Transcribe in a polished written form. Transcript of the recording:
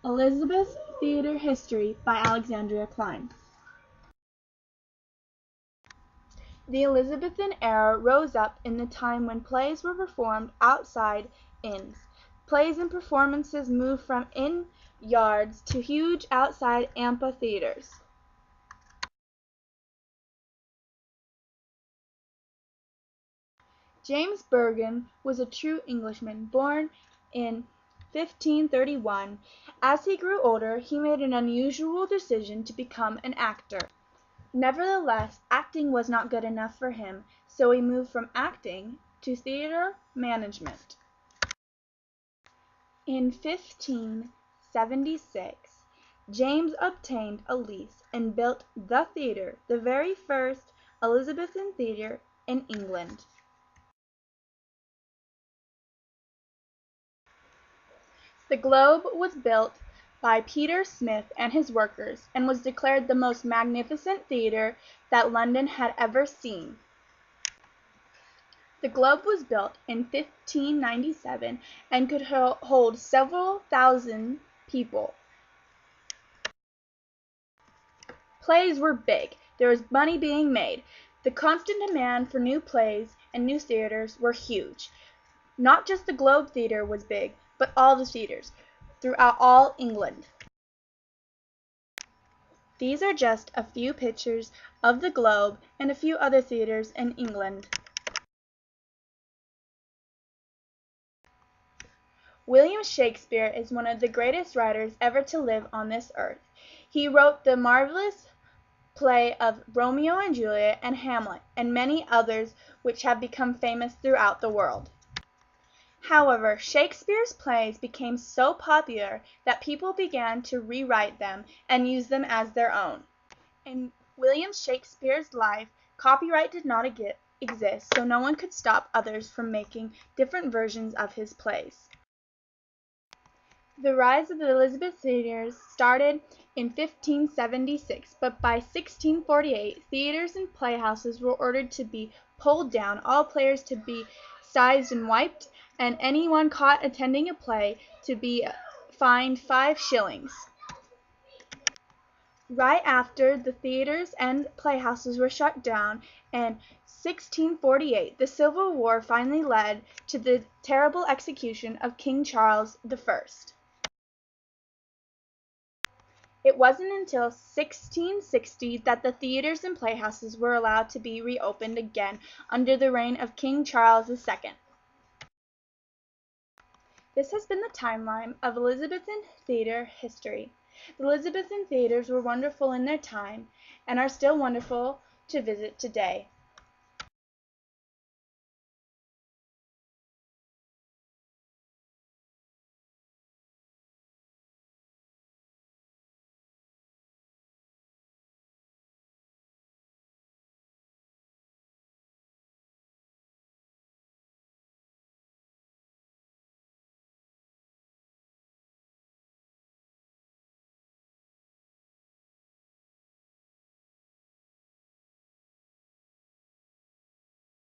Elizabeth Theatre History by Alexandria Klein. The Elizabethan era rose up in the time when plays were performed outside inns. Plays and performances moved from inn yards to huge outside amphitheaters. James Bergen was a true Englishman, born in 1531. As he grew older, he made an unusual decision to become an actor. Nevertheless, acting was not good enough for him, so he moved from acting to theater management. In 1576, James obtained a lease and built the theater, the very first Elizabethan theater in England. The Globe was built by Peter Smith and his workers, and was declared the most magnificent theatre that London had ever seen. The Globe was built in 1597 and could hold several thousand people. Plays were big. There was money being made. The constant demand for new plays and new theatres were huge. Not just the Globe Theatre was big, but all the theatres throughout all England. These are just a few pictures of the Globe and a few other theatres in England. William Shakespeare is one of the greatest writers ever to live on this earth. He wrote the marvelous play of Romeo and Juliet and Hamlet, and many others which have become famous throughout the world. However, Shakespeare's plays became so popular that people began to rewrite them and use them as their own. In William Shakespeare's life, copyright did not exist, so no one could stop others from making different versions of his plays. The rise of the Elizabethan theatres started in 1576, but by 1648, theatres and playhouses were ordered to be pulled down, all players to be sized and wiped, and anyone caught attending a play to be fined 5 shillings. Right after the theatres and playhouses were shut down in 1648, the Civil War finally led to the terrible execution of King Charles I. It wasn't until 1660 that the theatres and playhouses were allowed to be reopened again under the reign of King Charles II. This has been the timeline of Elizabethan theatre history. The Elizabethan theatres were wonderful in their time and are still wonderful to visit today.